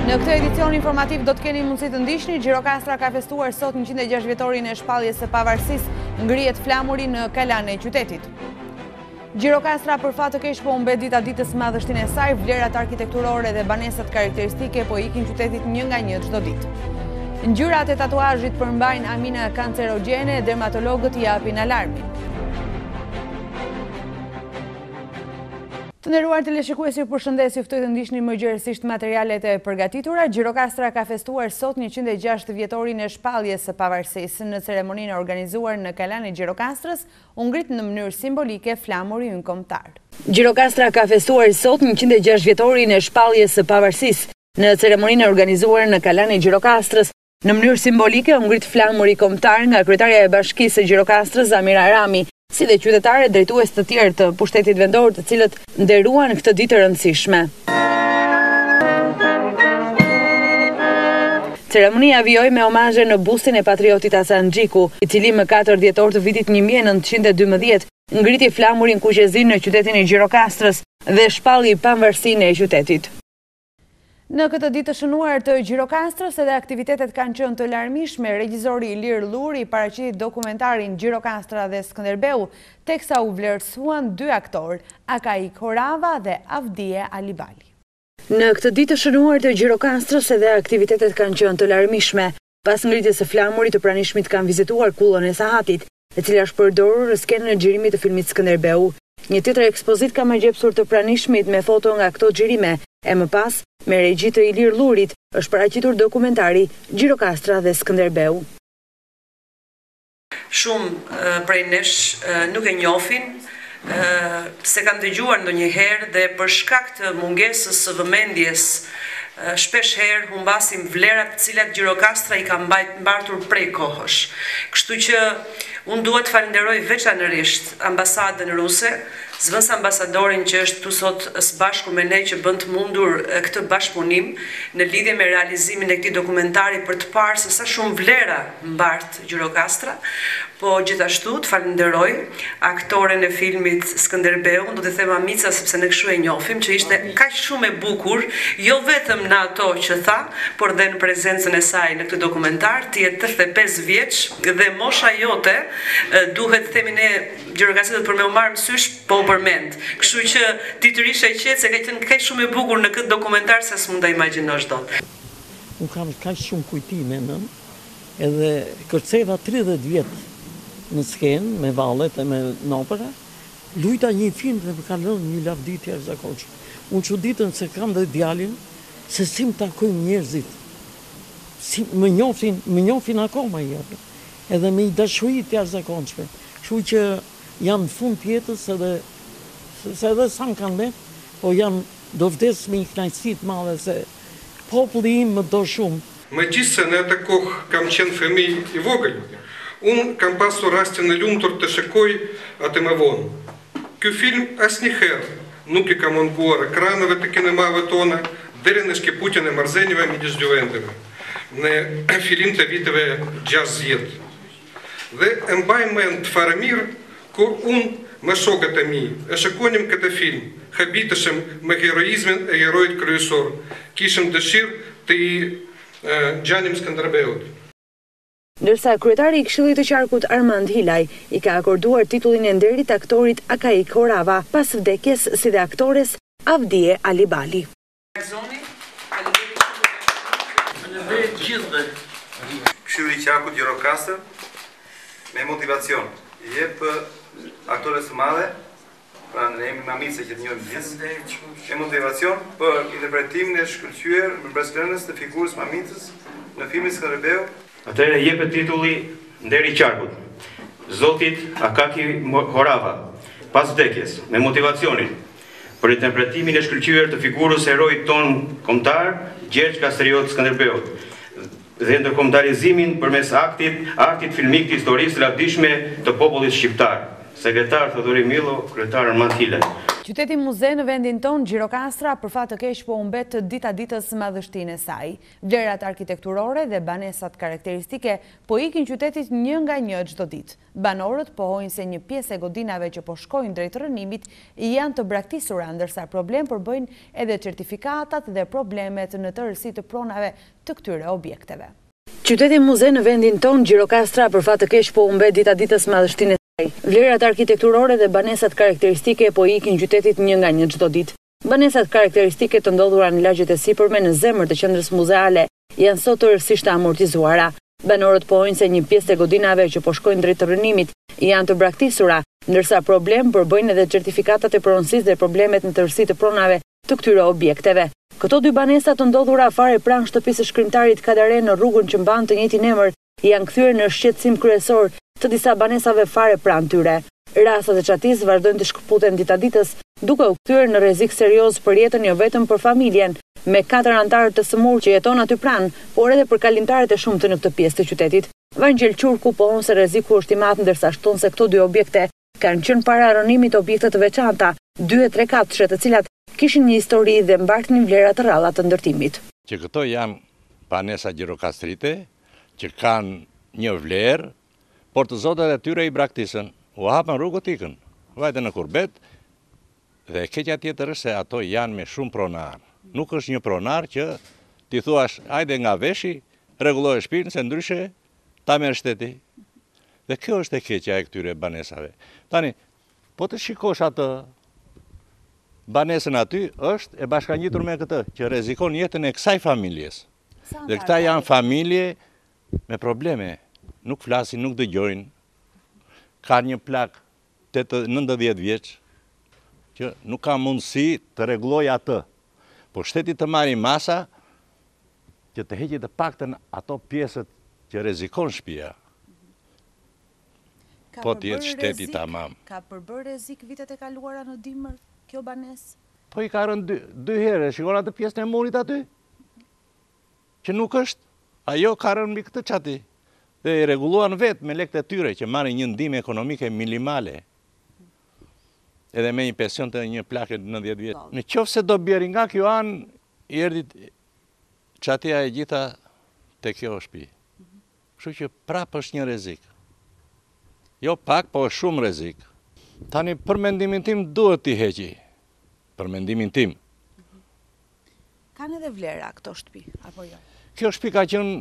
Në këtë edicion informativ do të keni mundësi të ndiqni. Gjirokastra ka festuar sot 106 vjetorin e shpalljes së pavarësisë, ngrihet flamuri në kalan e qytetit. Gjirokastra për fat të keq po humbet dita ditës madhështinë e saj, vlerat arkitekturore dhe banesat karakteristike po ikin qytetit një nga një çdo ditë. Ngjyrat e tatuazhit përmbajnë amina kancerogjene, dermatologët i japin alarmin. Të nderuar teleshikues, ju përshëndes, ju ftoj të ndiqni më gjerësisht materialet e përgatitura. Gjirokastra ka festuar sot 106 vjetorin e shpalljes së pavarësisë. Në ceremoninë e organizuar në kalan e Gjirokastrës, u ngrit në mënyrë simbolike flamuri yndkombëtar. Gjirokastra ka festuar sot 106 vjetorin e shpalljes së pavarësisë. Në ceremoninë e organizuar në kalan e Gjirokastrës, në mënyrë simbolike u ngrit flamuri kombëtar nga kryetaria e Bashkisë së Gjirokastrës, Amira Rami, si dhe qytetarët drejtues të tjerë të pushtetit vendor, të cilët nderuan këtë ditë të rëndësishme. Ceremonia vijoi me omazhe në bustin e patriotit Hasan Xhiku, i cili më 4 dhjetor të vitit 1912 ngriti flamurin kuqezin në qytetin e Gjirokastrës dhe shpalli pavarësinë e qytetit. Në këtë ditë të shënuar të Gjirokastrës, edhe aktivitetet kanë qenë të larmishme. Regjizori Ilir Lluri paraqiti dokumentarin Gjirokastra dhe Skënderbeu, teksa u vlerësuan 2 aktorë, Akai Korava dhe Avdije Alibali. Në këtë ditë të shënuar të Gjirokastrës, edhe aktivitetet kanë qenë të larmishme. Pas ngritjes së flamurit, të pranishmit kanë vizituar kullën e Sahatit, e cila është përdorur në skenën e xhirimit të filmit Skënderbeu. Një tjetër ekspozit ka magjepsur të pranishmit me foto nga këto xhirime, e më pas, me regji të Ilir Llurit, është paraqitur dokumentari Gjirokastra dhe Skënderbeu. Shumë prej nesh nuk e njohin, se kanë dëgjuar ndonjëherë dhe për shkak të mungesës së vëmendjes, shpesh herë humbasim vlerat të cilat Gjirokastra i ka mbartur prej kohësh. Kështu që unë duhet të falenderoj veçanërisht ambasadën ruse, zëvendës ambasadorin që është këtu sot së bashku me ne, që bën të mundur këtë bashkëpunim në lidhje me realizimin e këtij dokumentari, për të parë se sa shumë vlera mbart Gjirokastra, po gjithashtu të falenderoj aktoren e filmit Skënderbeu, do të them Amica sepse ne kështu e njohim, që ishte kaq shumë e bukur, jo vetëm në ato që tha, por dhe në prezencën e saj në këtë dokumentar. Ti je 35 vjeç dhe mosha jote duhet të themi ne Gjirokastrit për me u marrë mësysh, po përmend. Kështu që ti të rish e qetë se ka qenë kaq shumë e bukur në këtë dokumentar se s'mund ta imagjinosh dot. Unë kam kaq shumë kujtime edhe kërceva 30 vjet në skenë me vallet e me opera, lujta një film dhe më ka lënë një lavditje e jashtëzakonshme. Unë çuditën se kam dhe djalin se si më takojnë njerëzit. Si më njohin akoma jetë. Edhe me një dashuri të jashtëzakonshme. Kështu që jam në fund të jetës edhe sa më kanë lënë, po jam do vdes me një kënaqësi të madhe se populli im më do shumë. Megjithse në atë kohë kam qenë fëmijë i vogël, unë kam pasur rastin e lumtur të shikoj atë më vonë. Ky film asnjëherë nuk i ka munguar ekranëve të kinemave tona deri në shkëputjen e marrëdhënieve midis dy vendeve në fillim të viteve 60. Dhe e mbaj mend fare mirë kur unë me shokët e mi e shikonim këtë film, habiteshëm me heroizmin e herojit kryesor. Kishim dëshirë të i ngjanim Skënderbeut. Ndërsa kryetari i Këshillit të Qarkut Armand Hilaj i ka akorduar titullin e nderit aktorit Akai Korava pas vdekjes, si dhe aktores Avdije Alibali. Këshilli i Qarkut Gjirokastër me motivacion i jep aktores të madhe, pra në emrin Amice që të njohim gjithë, me motivacion për interpretimin e shkëlqyer me brezgërënës të figurës Mamicës në filmin Skënderbeu. Atëherë jepet titulli Nderi i Qarkut zotit Akai Korava pas vdekjes me motivacionin për interpretimin e shkëlqyer të figurës herojit ton kombëtar Gjergj Kastriot Skënderbeut dhe ndërkombëtarizimin përmes artit filmik të historisë të lavdishme të popullit shqiptar. Sekretar Theodori Millo, kryetar Armand Hilaj. Qyteti muze në vendin tonë, Gjirokastra, për fat të keq po humbet dita ditës madhështinë e saj. Vlerat arkitekturore dhe banesat karakteristike po ikin qytetit një nga një çdo ditë. Banorët pohojnë se një pjesë e godinave që po shkojnë drejt rënimit janë të braktisura, ndërsa problem përbëjnë edhe certifikatat dhe problemet në tërësi të pronave të këtyre objekteve. Qyteti muze në vendin tonë, Gjirokastra, për fat të keq po humbet dita ditës madhështinë e saj. Vlerat arkitekturore dhe banesat karakteristike po ikin qytetit një nga një çdo ditë. Banesat karakteristike të ndodhura në lagjet e sipërme në zemër të qendrës muzeale janë sot tërësisht amortizuara. Banorët pohojnë se një pjesë e godinave që po shkojnë drejt të rënimit janë të braktisura, ndërsa problem përbëjnë edhe certifikatat e pronësisë dhe problemet në tërësi të pronave të këtyre objekteve. Këto dy banesa të ndodhura fare pranë shtëpisë së shkrimtarit Kadare në rrugën që mban të njëjtin emër janë kthyer në shqetësim kryesor të disa banesave fare pranë tyre. Rastet e çatis vazhdojnë të shkëputen dita ditës, duke u kthyer në rrezik serioz për jetën jo vetëm për familjen me 4 anëtarë të sëmurë që jeton aty pranë, por edhe për kalimtarët e shumtë në këtë pjesë të qytetit. Vangjel Qurku pohon se rreziku është i madh, ndërsa shton se këto dy objekte kanë qenë para rënimit objekte të veçanta, 2 e 3 katëshe të cilat kishin një histori dhe mbartnin vlera të rralla të ndërtimit. Që këto janë banesa gjirokastrite që kanë një vlerë, por të zotët e tyre i braktisën, u hapën rrugët ikën, vajte në kurbet, dhe keqja tjetër është se ato janë me shumë pronar. Nuk është një pronar që ti thuash, ajde nga veshi, rregulloj shpirtin, se ndryshe ta merr shteti. Dhe kjo është e keqja e këtyre banesave. Tani, po të shikosh atë banesën aty, është e bashkangjitur me këtë, që rrezikon jetën e kësaj familjes. Dhe këta janë familje me probleme. Nuk flasin, nuk dëgjojnë, ka një plak 90 vjeç, që nuk ka mundësi të rregulloj atë. Po shteti të marri masa, që të heqet të paktën ato pjesët që rrezikon shtëpia. Po të jetë shteti tamam. Ka përbërë rrezik vitet e kaluara në dimër kjo banesë? Po i ka rënë 2 herë, shikon atë pjesën e murit aty? Që nuk është, ajo ka rënë mbi këtë çati. Dhe i rregulluan vetë me lekët e tyre që marrin një ndihmë ekonomike minimale. Edhe me një pension të një plakë 90 vjeç. Në qoftë se do bjeri nga kjo anë, i erdhi çatia e gjitha te kjo shtëpi. Kështu që prapë është një rrezik. Jo pak, po shumë rrezik. Tani për mendimin tim duhet t'i heqi. Për mendimin tim. Kanë edhe vlera këto shtëpi, apo jo? Kjo shtëpi ka qenë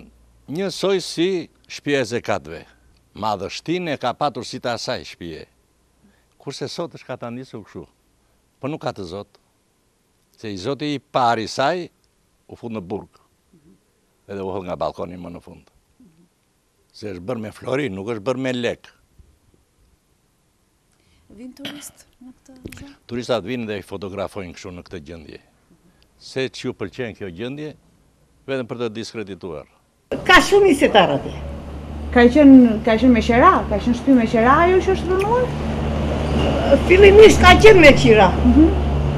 njësoj si shtëpia e zekatëve. Madhështinë e ka patur si të asaj shtëpie. Kurse sot është ka të ndisur kështu. Po nuk ka të zot. Se i zoti i pari saj u fut në burg. Edhe u hëll nga balkoni më në fund. Se është bërë me florin, nuk është bërë me lek. Vin turist në këtë gjë? Turistat vinë dhe i fotografojnë kështu në këtë gjendje. Se që ju pëlqen kjo gjendje, vetëm për të diskredituar. Ka shumë vizitar atje. Ka qenë me qera? Ka qenë shtëpi me qera ajo që është rënuar? Fillimisht ka qenë me qira.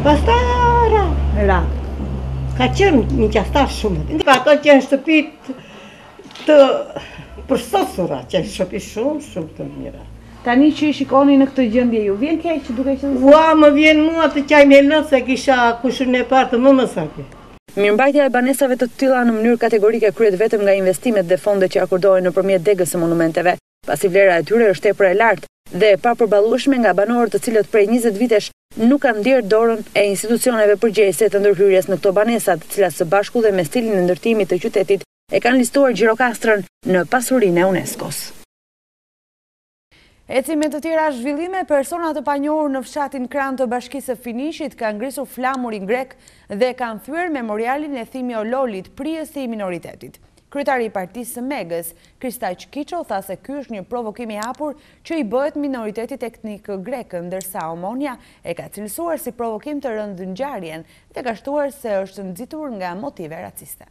Pastaj ra. Ka qenë një qastar shumë. Ato qenë shtëpit të përsosura, qenë shtëpi shumë të mira. Tani që i shikoni në këtë gjendje, ju vjen keq duke qenë? Ua, më vjen mua të qaj me lëtë se kisha kushën e partë të mëmës atje. Mirëmbajtja e banesave të tilla në mënyrë kategorike kryhet vetëm nga investimet dhe fondet që akordohen nëpërmjet degës së monumenteve, pasi vlera e tyre është tepër e lartë dhe e papërballueshme nga banorët të cilët prej 20 vitesh nuk kanë ndjerë dorën e institucioneve përgjegjëse të ndërhyrjes në këto banesa, të cilat së bashku dhe me stilin e ndërtimit të qytetit e kanë listuar Gjirokastrën në pasurinë e UNESCO-s. Eci me të tjera zhvillime, persona të panjohur në fshatin Kran të Bashkisë së Finishit kanë ngrisur flamurin grek dhe kanë thyer memorialin e Thimiololit, prijësi i minoritetit. Kryetari i Partisë së Megës, Kristaq Kiço, tha se ky është një provokim i hapur që i bëhet minoritetit etnik grek, ndërsa Omonia e ka cilësuar si provokim të rëndë ngjarjen dhe ka shtuar se është nxitur nga motive raciste.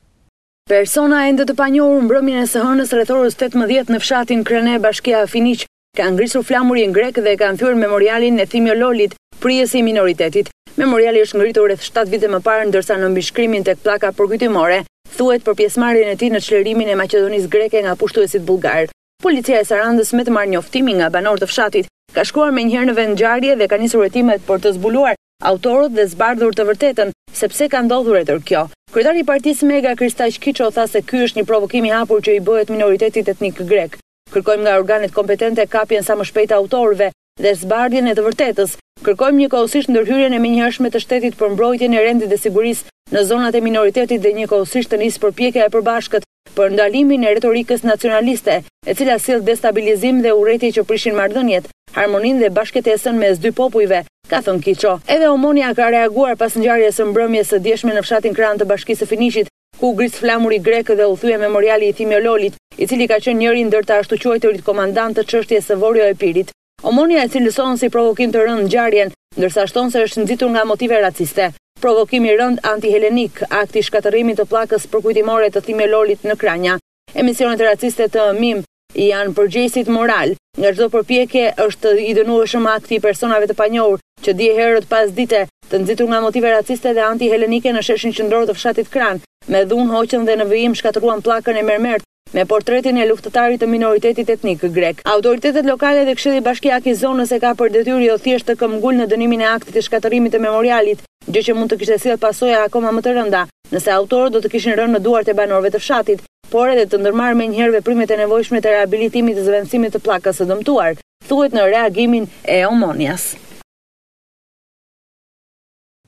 Persona ende të panjohur mbrëmjen e së hënës rreth orës 18 në fshatin Krane, Bashkia e Finiq, kanë ngrisur flamurin grek dhe kanë thyer memorialin e Thimiololit, prijësi i minoritetit. Memoriali është ngritur rreth 7 vite më parë, ndërsa në mbishkrimin tek pllaka përkujtimore thuhet për pjesëmarrjen e tij në çlirimin e Maqedonisë greke nga pushtuesit bullgar. Policia e Sarandës, me të marrë njoftimi nga banorët të fshatit, ka shkuar menjëherë në vend ngjarje dhe ka nisur hetimet për të zbuluar autorët dhe zbardhur të vërtetën sepse ka ndodhur etër kjo. Kryetari i partisë Mega Kristaq Kiço tha se ky është një provokim i hapur që i bëhet minoritetit etnik grek. Kërkojmë nga organet kompetente kapjen sa më shpejt autorëve dhe zbardhjen e të vërtetës. Kërkojmë njëkohësisht ndërhyrjen e menjëhershme të shtetit për mbrojtjen e rendit dhe sigurisë në zonat e minoritetit dhe njëkohësisht të nisë përpjekja e përbashkët për ndalimin e retorikës nacionaliste, e cila sill destabilizim dhe urrëtie që prishin marrëdhëniet, harmoninë dhe bashkëtesën mes dy popujve, ka thënë Kiço. Edhe Omonia ka reaguar pas ngjarjes së mbrëmjes së dieshme në fshatin Kran të Bashkisë së Finiqit, ku gris flamuri grek dhe u thye memoriali i Thimiololit, i cili ka qenë njëri ndër të ashtu quajturit komandant të çështjes së Vorio Epirit. Omonia e cilëson si provokim të rënd ngjarjen, ndërsa shton se është nxitur nga motive raciste. Provokimi rënd antihelenik, akti shkatërimit të pllakës përkujtimore të Thimiololit në Kranja. Emisionet raciste të MIM janë përgjegjësit moral. Nga çdo përpjekje është i dënueshëm akti i personave të panjohur që dje herët pas dite të nxitur nga motive raciste dhe antihelenike në sheshin qendror të fshatit Kran, me dhunë, hoqën dhe në vijim shkatëruan pllakën e mermert me portretin e luftëtarit të minoritetit etnik grek. Autoritetet lokale dhe Këshilli Bashkiak i zonës e ka për detyrë jo thjesht të këmbgul në dënimin e aktit të shkatërimit të memorialit, gjë që mund të kishte sjellë pasoja akoma më të rënda, nëse autorët do të kishin rënë në duart e banorëve të fshatit, por edhe të ndërmarrë menjëherë veprimet e nevojshme të rehabilitimit të zvendësimit të pllakës së dëmtuar, thuhet në reagimin e Omonias.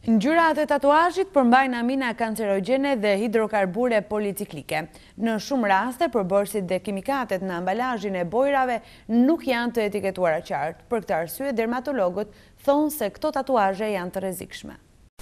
Ngjyrat e tatuazhit përmbajnë amina kancerogjene dhe hidrokarbure policiklike. Në shumë raste, përbërësit dhe kimikatet në ambalazhin e bojrave nuk janë të etiketuara qartë. Për këtë arsye, dermatologët thonë se këto tatuazhe janë të rrezikshme.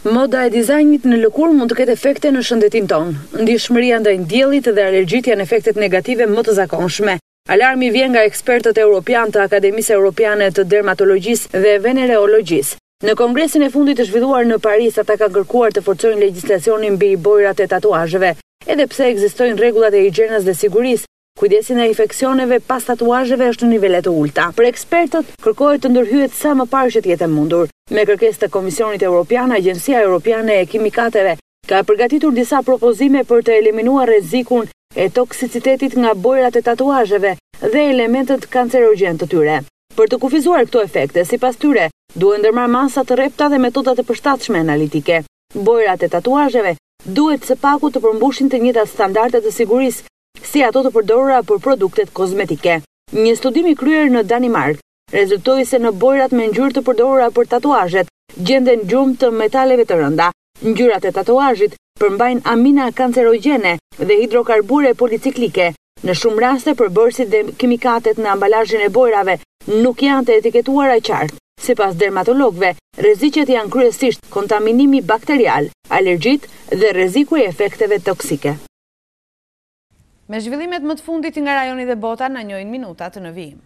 Moda e dizajnit në lëkurë mund të ketë efekte në shëndetin tonë. Ndjeshmëria ndaj diellit dhe alergjit janë efektet negative më të zakonshme. Alarmi vjen nga ekspertët europian të Akademisë Europiane të Dermatologjisë dhe Venereologjisë. Në kongresin e fundit të zhvilluar në Paris, ata kanë kërkuar të forcojnë legjislacionin mbi bojrat e tatuazheve, edhe pse ekzistojnë rregullat e higjienës dhe sigurisë. Kujdesi ndaj infeksioneve pas tatuazheve është në nivele të ulta. Për ekspertët, kërkohet të ndërhyet sa më parë që të jetë mundur. Me kërkesë të Komisionit Evropian, Agjencia Europiane e Kimikateve ka përgatitur disa propozime për të eliminuar rrezikun e toksicitetit nga bojrat e tatuazheve dhe elementët kancerogjen të tyre. Për të kufizuar këto efekte, sipas tyre, duhen ndërmarrë masa të rrepta dhe metoda të përshtatshme analitike. Bojrat e tatuazheve duhet së paku të përmbushin të njëjtat standarde të sigurisë, si ato të përdorura për produktet kozmetike. Një studim i kryer në Danimark rezultoi se në bojrat me ngjyrë të përdorura për tatuazhet gjenden gjumë të metaleve të rënda. Ngjyrat e tatuazhit përmbajnë amina kancerogjene dhe hidrokarbure policiklike. Në shumë raste, përbërësit dhe kimikatet në ambalazhin e bojrave nuk janë të etiketuara qartë. Sipas dermatologëve, rreziqet janë kryesisht kontaminimi bakterial, alergjit dhe rreziku i efekteve toksike. Me zhvillimet më të fundit nga rajoni dhe bota, na njohin minutat në vijim.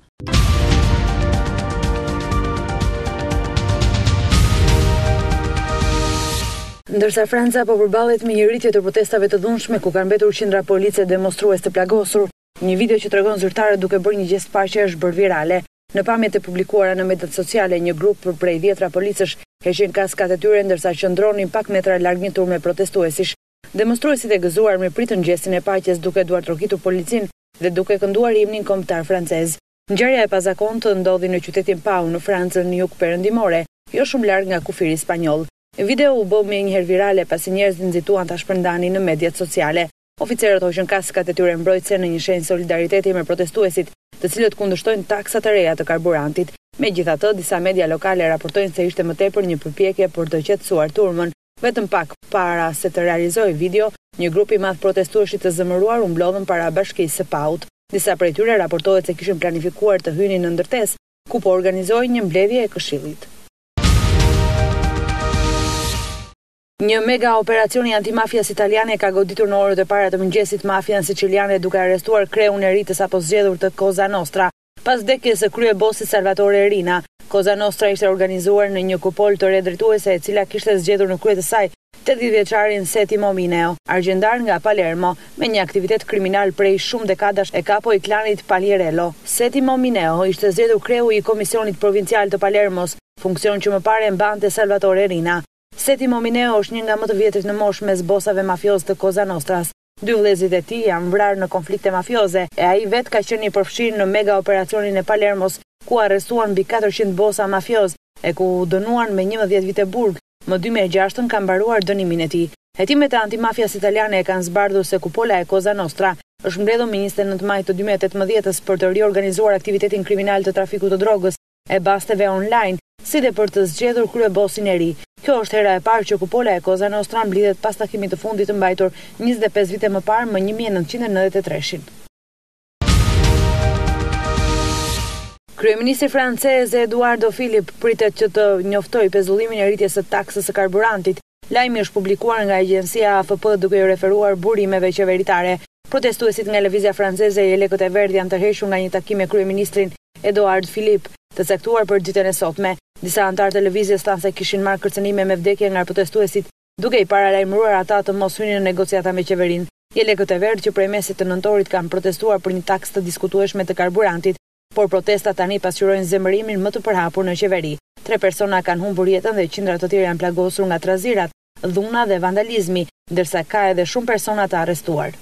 Ndërsa Franca po përballet me një rritje të protestave të dhunshme ku kanë mbetur qindra policie demonstrues të plagosur, një video që tregon zyrtarët duke bërë një gest paqe është bërë virale. Në pamjet e publikuara në mediat sociale, një grup prej 10 policësh heqin kaskat e tyre ndërsa qëndronin pak metra larg një turme protestuesish. Demonstruesit e gëzuar me pritën gestin e paqes duke duartrokitur policin dhe duke kënduar himnin kombëtar francez. Ngjarja e pazakontë ndodhi në qytetin Pau në Francën jug perëndimore, jo shumë larg nga kufiri spanjoll. Video u bë menjëherë virale pasi njerëzit nxituan ta shpërndanin në mediat sociale. Oficerët hoqën kaskat e tyre mbrojtëse në një shenjë solidariteti me protestuesit, të cilët kundërshtojnë taksat e reja të karburantit. Megjithatë, disa media lokale raportojnë se ishte më tepër një përpjekje për të qetësuar turmën. Vetëm pak para se të realizojë video, një grup i madh protestuesit të zemëruar u mblodhën para bashkisë së Paut. Disa prej tyre raportohet se kishin planifikuar të hynin në ndërtesë, ku po organizojnë një mbledhje e këshillit. Një mega operacioni antimafjas italiane ka goditur në orët e para të mëngjesit mafian siciliane duke arrestuar kreun e ri të sapo zgjedhur të Cosa Nostra. Pas vdekjes së kryebosit Salvatore Rina, Cosa Nostra ishte organizuar në një kupol të redrituese e cila kishte zgjedhur në krye të saj 80-vjeçarin Settimo Mineo, argjendar nga Palermo, me një aktivitet kriminal prej shumë dekadash e kapo i klanit Palierello. Settimo Mineo ishte zgjedhur kreu i Komisionit Provincial të Palermos, funksion që më parë mbante Salvatore Rina. Settimo Mineo është një nga më të vjetrit në moshë mes bosave mafioz të Cosa Nostras. 2 vëllezërit e tij janë vrarë në konflikte mafioze e ai vetë ka qenë i përfshirë në mega operacionin e Palermos, ku arrestuan mbi 400 bosa mafioz e ku u dënuan me 11 vite burg Më 2006 ka mbaruar dënimin e tij. Hetimet e antimafias italiane e kanë zbardhur se kupola e Cosa Nostra është mbledhur me 29 maj të 2018 për të riorganizuar aktivitetin kriminal të trafikut të drogës e basteve online, si dhe për të zgjedhur kryebosin e ri. Kjo është hera e parë që kupola e Cosa Nostra mblidhet pas takimit të fundit të mbajtur 25 vite më parë më 1993-shin. Kryeministri francez Eduardo Philippe pritet që të njoftojë pezullimin e rritjes së taksës së karburantit. Lajmi është publikuar nga agjencia AFP duke i referuar burimeve qeveritare. Protestuesit nga lëvizja franceze e lekët e verdh janë tërhequr nga një takim me kryeministrin Eduard Philippe, të caktuar për ditën e sotme. Disa anëtar të lëvizjes thanë se kishin marrë kërcënime me vdekje nga protestuesit, duke i paralajmëruar ata të mos hynin në negociata me qeverinë. Lekët e verdh që prej mesit të nëntorit kanë protestuar për një taksë të diskutueshme të karburantit, por protestat tani pasqyrojnë zemërimin më të përhapur në qeveri. 3 persona kanë humbur jetën dhe qindra të tjerë janë plagosur nga trazirat, dhuna dhe vandalizmi, ndërsa ka edhe shumë persona të arrestuar.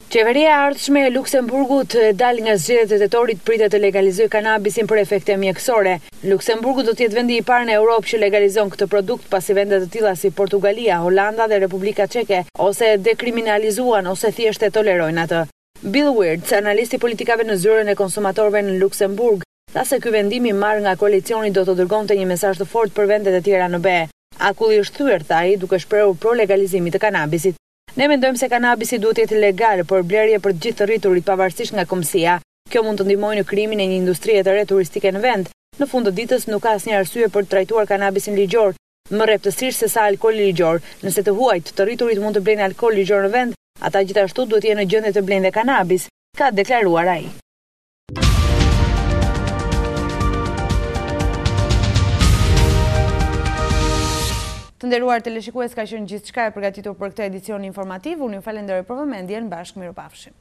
Qeveria e ardhshme e Luksemburgut dal nga zgjedhjet e Dhjetorit pritet të legalizojë kanabisin për efekte mjekësore. Luksemburgu do të jetë vendi i parë në Europë që legalizon këtë produkt, pasi vende të tilla si Portugalia, Holanda dhe Republika Çeke ose dekriminalizuan ose thjesht e tolerojnë atë. Bill Wirtz, analisti politikave në zyrën e konsumatorëve në Luksemburg, tha se ky vendim i marrë nga koalicioni do të dërgonte një mesazh të fortë për vendet e tjera në BE. Akulli është thyer, tha ai, duke shprehur pro legalizimit të kanabisit. Ne mendojmë se kanabisi duhet të jetë legal për blerje për të gjithë të rriturit pavarësisht nga kombësia. Kjo mund të ndihmojë në krijimin e një industrie të re turistike në vend. Në fund të ditës nuk ka asnjë arsye për të trajtuar kanabisin ligjor më rreptësisht se sa alkooli ligjor. Nëse të huajt të rriturit mund të blejnë alkool ligjor në vend, ata gjithashtu duhet të jenë në gjendje të blejnë dhe kanabis, ka deklaruar ai. Të nderuar teleshikues, ka qenë gjithçka e përgatitur për këtë edicion informativ. Unë ju falenderoj për vëmendjen, bashkë mirupafshim.